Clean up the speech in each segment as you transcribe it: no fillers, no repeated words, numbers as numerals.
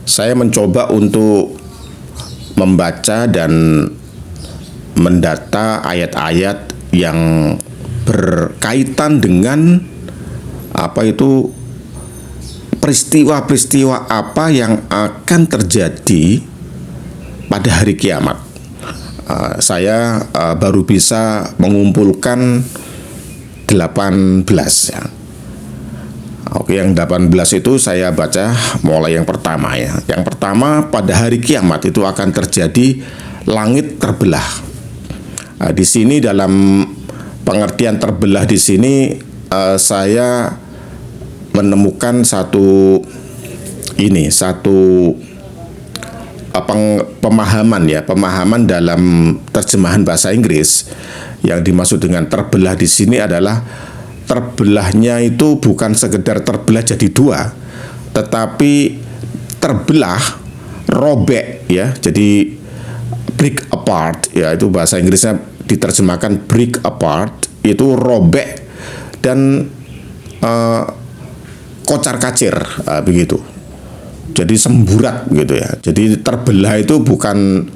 saya mencoba untuk membaca dan mendata ayat-ayat yang berkaitan dengan peristiwa-peristiwa apa yang akan terjadi pada hari kiamat. Saya baru bisa mengumpulkan 18 ya. Oke, yang 18 itu saya baca mulai yang pertama ya. Yang pertama, pada hari kiamat itu akan terjadi langit terbelah. Di sini dalam pengertian terbelah di sini saya menemukan satu pemahaman dalam terjemahan bahasa Inggris. Yang dimaksud dengan terbelah di sini adalah terbelahnya itu bukan sekedar terbelah jadi dua, tetapi terbelah, robek ya. Jadi break apart ya, itu bahasa Inggrisnya diterjemahkan break apart, itu robek dan kocar kacir begitu. Jadi semburat gitu ya. Jadi terbelah itu bukan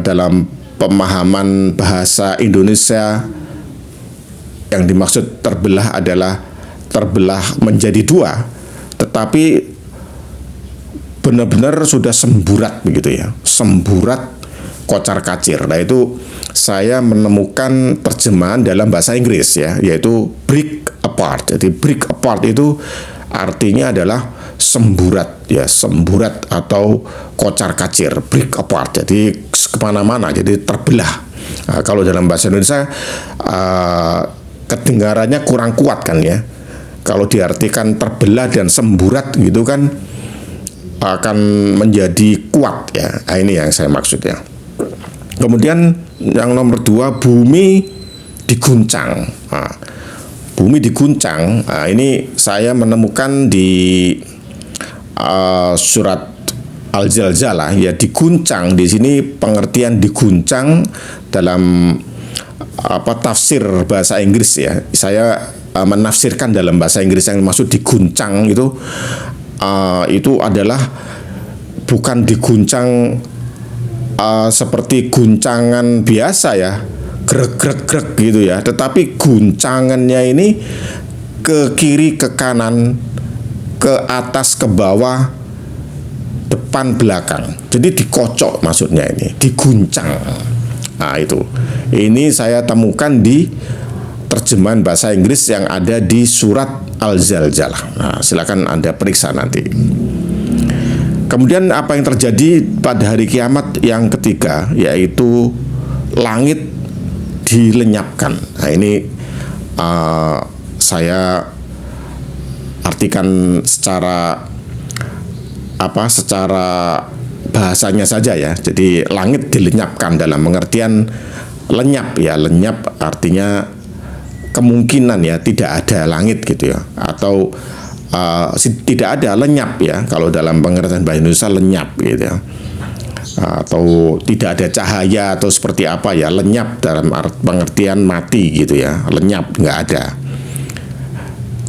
dalam pemahaman bahasa Indonesia yang dimaksud terbelah adalah terbelah menjadi dua, tetapi benar-benar sudah semburat begitu ya, semburat kocar kacir. Nah itu saya menemukan terjemahan dalam bahasa Inggris ya, yaitu break apart. Jadi break apart itu artinya adalah semburat ya, semburat atau kocar kacir, break apart. Jadi kemana-mana, jadi terbelah. Nah, kalau dalam bahasa Indonesia kedengarannya kurang kuat kan ya. Kalau diartikan terbelah dan semburat gitu kan akan menjadi kuat ya. Nah, ini yang saya maksud ya. Kemudian yang nomor 2, bumi diguncang. Nah, bumi diguncang. Nah, ini saya menemukan di surat Al-Zalzalah ya, diguncang. Di sini pengertian diguncang dalam tafsir bahasa Inggris ya. Saya menafsirkan dalam bahasa Inggris yang maksud diguncang itu adalah bukan diguncang seperti guncangan biasa ya, grek-grek-grek gitu ya, tetapi guncangannya ini ke kiri, ke kanan, ke atas, ke bawah, depan, belakang. Jadi dikocok maksudnya ini, diguncang. Nah itu, ini saya temukan di terjemahan bahasa Inggris yang ada di surat Al-Zalzalah. Nah, silakan Anda periksa nanti. Kemudian apa yang terjadi pada hari kiamat yang ketiga, yaitu langit dilenyapkan. Nah ini saya artikan secara bahasanya saja ya. Jadi langit dilenyapkan dalam pengertian lenyap ya. Lenyap artinya kemungkinan ya, tidak ada langit gitu ya, atau tidak ada, lenyap ya. Kalau dalam pengertian bahasa Indonesia lenyap gitu ya, atau tidak ada cahaya atau seperti apa ya, lenyap dalam pengertian mati gitu ya, lenyap, nggak ada.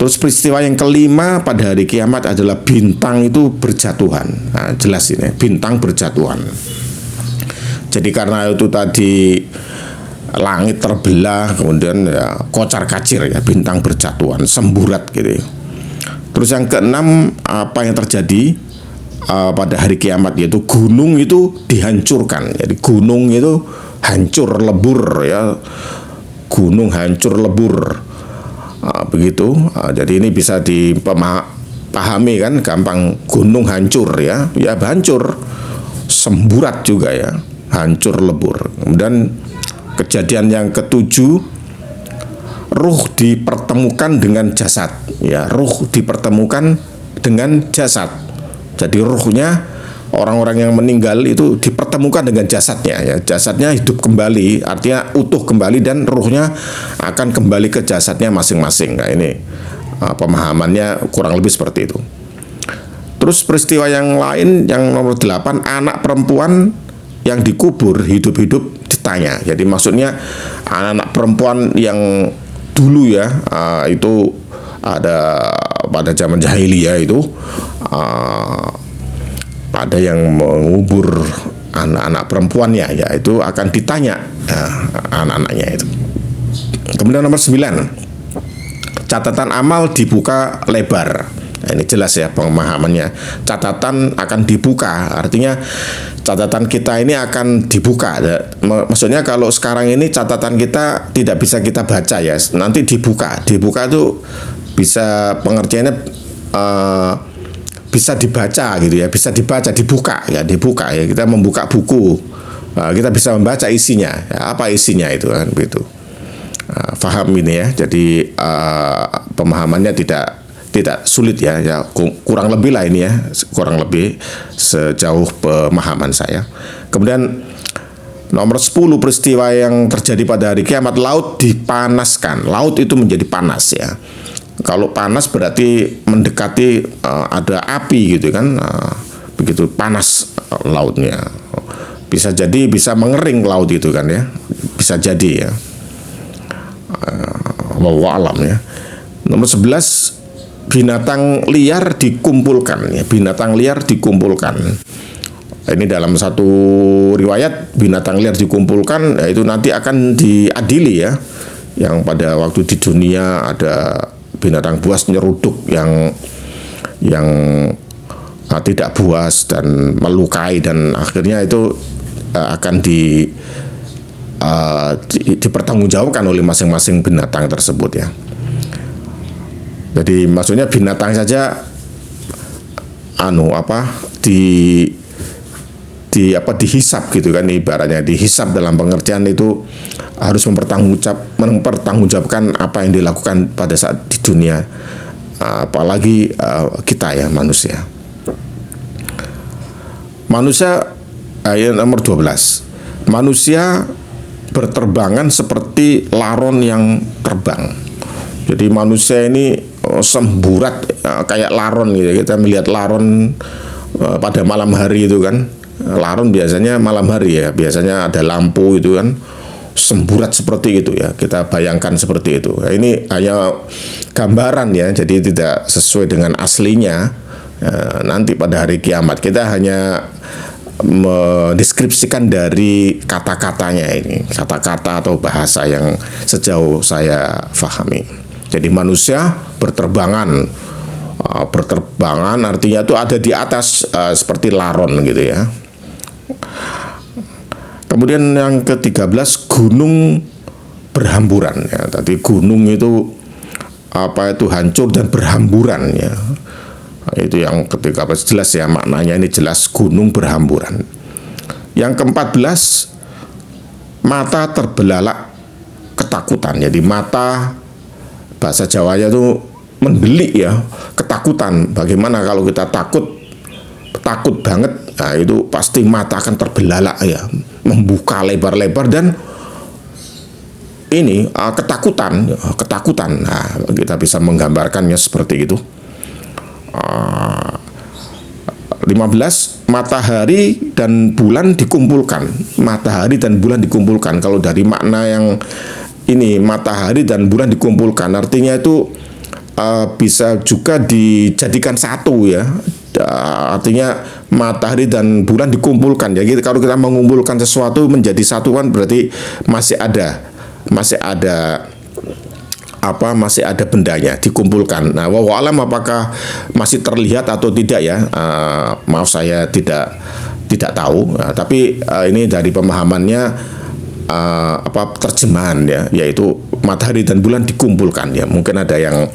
Terus peristiwa yang kelima pada hari kiamat adalah bintang itu berjatuhan. Nah, jelas ini bintang berjatuhan. Jadi karena itu tadi langit terbelah, kemudian ya kocar kacir ya, bintang berjatuhan, semburat gitu ya. Terus yang keenam, apa yang terjadi pada hari kiamat, yaitu gunung itu dihancurkan. Jadi gunung itu hancur lebur ya, gunung hancur lebur. Begitu. Jadi ini bisa dipahami kan, gampang. Gunung hancur ya, ya hancur, semburat juga ya, hancur lebur. Kemudian kejadian yang ketujuh, ruh dipertemukan dengan jasad ya, ruh dipertemukan dengan jasad. Jadi ruhnya orang-orang yang meninggal itu dipertemukan dengan jasadnya ya, jasadnya hidup kembali, artinya utuh kembali, dan ruhnya akan kembali ke jasadnya masing-masing. Nah ini pemahamannya kurang lebih seperti itu. Terus peristiwa yang lain yang nomor 8, anak perempuan yang dikubur hidup-hidup ditanya. Jadi maksudnya anak-anak perempuan yang dulu ya, itu ada pada zaman jahiliyah itu ada yang mengubur anak-anak perempuannya, ya itu akan ditanya anak-anaknya itu. Kemudian nomor 9, catatan amal dibuka lebar. Nah, ini jelas ya pemahamannya. Catatan akan dibuka, artinya catatan kita ini akan dibuka. Maksudnya kalau sekarang ini catatan kita tidak bisa kita baca ya, nanti dibuka. Dibuka itu bisa pengertiannya bisa dibaca gitu ya, bisa dibaca, dibuka ya, dibuka ya. Kita membuka buku, kita bisa membaca isinya. Ya, apa isinya itu kan begitu. Faham ini ya. Jadi pemahamannya tidak sulit ya, kurang lebih lah ini ya, kurang lebih sejauh pemahaman saya. Kemudian nomor 10, peristiwa yang terjadi pada hari kiamat, laut dipanaskan. Laut itu menjadi panas ya. Kalau panas berarti mendekati ada api gitu kan, begitu panas lautnya. Bisa jadi bisa mengering laut itu kan ya, bisa jadi ya. Wallahu alam ya. Nomor 11, binatang liar dikumpulkan ya, binatang liar dikumpulkan. Ini dalam satu riwayat binatang liar dikumpulkan, yaitu nanti akan diadili ya. Yang pada waktu di dunia ada binatang buas nyeruduk yang tidak buas dan melukai, dan akhirnya itu akan dipertanggungjawabkan oleh masing-masing binatang tersebut ya. Jadi maksudnya binatang saja dihisap gitu kan, ibaratnya dihisap dalam pengertian itu harus mempertanggungjawabkan apa yang dilakukan pada saat di dunia, apalagi kita ya manusia. Ayat nomor 12, manusia berterbangan seperti laron yang terbang. Jadi manusia ini semburat kayak laron gitu. Kita melihat laron pada malam hari itu kan. Laron biasanya malam hari ya, biasanya ada lampu itu kan, semburat seperti itu ya. Kita bayangkan seperti itu. Nah, ini hanya gambaran ya, jadi tidak sesuai dengan aslinya. Nanti pada hari kiamat kita hanya mendeskripsikan dari kata-katanya ini, kata-kata atau bahasa yang sejauh saya fahami. Jadi manusia berterbangan artinya itu ada di atas seperti laron gitu ya. Kemudian yang ke-13, gunung berhamburan ya. Tadi gunung itu hancur dan berhamburan ya. Itu yang ke-13 jelas ya maknanya, ini jelas gunung berhamburan. Yang ke-14, mata terbelalak ketakutan. Jadi mata, bahasa Jawanya itu mendelik ya, ketakutan. Bagaimana kalau kita takut banget, nah itu pasti mata akan terbelalak ya, membuka lebar-lebar dan ini ketakutan. Nah, kita bisa menggambarkannya seperti itu. 15, matahari dan bulan dikumpulkan. Matahari dan bulan dikumpulkan. Kalau dari makna yang ini, matahari dan bulan dikumpulkan, artinya itu bisa juga dijadikan satu ya. Artinya matahari dan bulan dikumpulkan ya. Kalau kita mengumpulkan sesuatu menjadi satuan berarti masih ada bendanya dikumpulkan. Nah, wallahu alam apakah masih terlihat atau tidak ya? Maaf saya tidak tahu. Tapi ini dari pemahamannya terjemahan ya, yaitu matahari dan bulan dikumpulkan ya. Mungkin ada yang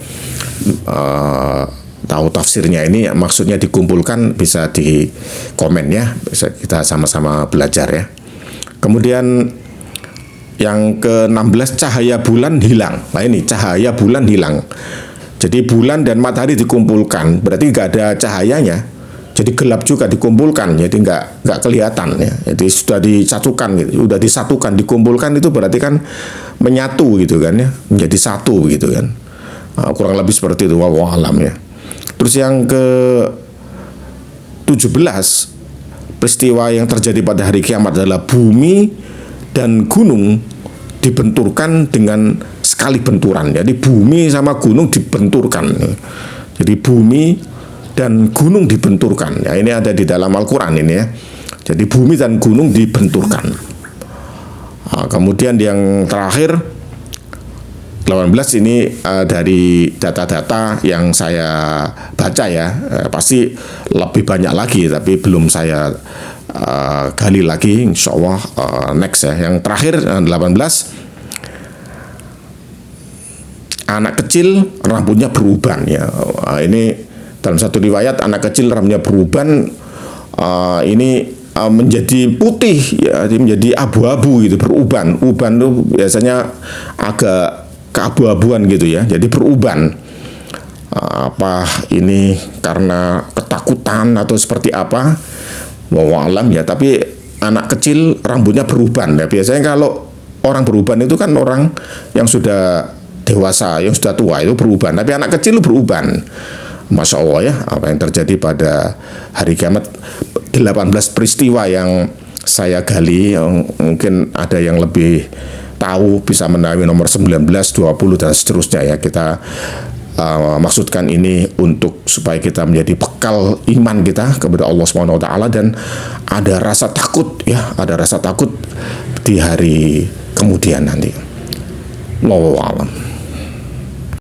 tahu tafsirnya ini maksudnya dikumpulkan, bisa di komen ya, bisa kita sama-sama belajar ya. Kemudian yang ke-16, cahaya bulan hilang. Nah ini cahaya bulan hilang. Jadi bulan dan matahari dikumpulkan, berarti nggak ada cahayanya. Jadi gelap juga dikumpulkan, jadi nggak kelihatan ya. Jadi sudah disatukan gitu, sudah disatukan, dikumpulkan itu berarti kan menyatu gitu kan ya, menjadi satu gitu kan. Kurang lebih seperti itu, wallahu alam ya. Terus yang ke-17, peristiwa yang terjadi pada hari kiamat adalah bumi dan gunung dibenturkan dengan sekali benturan. Jadi bumi sama gunung dibenturkan. Jadi bumi dan gunung dibenturkan. Ya, ini ada di dalam Al-Quran ini ya. Jadi bumi dan gunung dibenturkan. Nah, kemudian yang terakhir 18 ini dari data-data yang saya baca ya, pasti lebih banyak lagi tapi belum saya gali lagi, insya Allah next ya. Yang terakhir 18, anak kecil rambutnya beruban ya. Ini dalam satu riwayat anak kecil rambutnya beruban, ini menjadi putih ya, menjadi abu-abu gitu, beruban. Uban itu biasanya agak keabu-abuan gitu ya, jadi beruban. Apa ini karena ketakutan atau seperti apa, wallahu alam ya. Tapi anak kecil rambutnya beruban ya. Biasanya kalau orang beruban itu kan orang yang sudah dewasa, yang sudah tua itu beruban. Tapi anak kecil itu beruban. Masya Allah ya, apa yang terjadi pada hari kiamat. 18 peristiwa yang saya gali, mungkin ada yang lebih tahu bisa menawi nomor 19, 20 dan seterusnya ya. Kita maksudkan ini untuk supaya kita menjadi bekal iman kita kepada Allah Subhanahu wa taala dan ada rasa takut ya, ada rasa takut di hari kemudian nanti. Wallahu a'lam.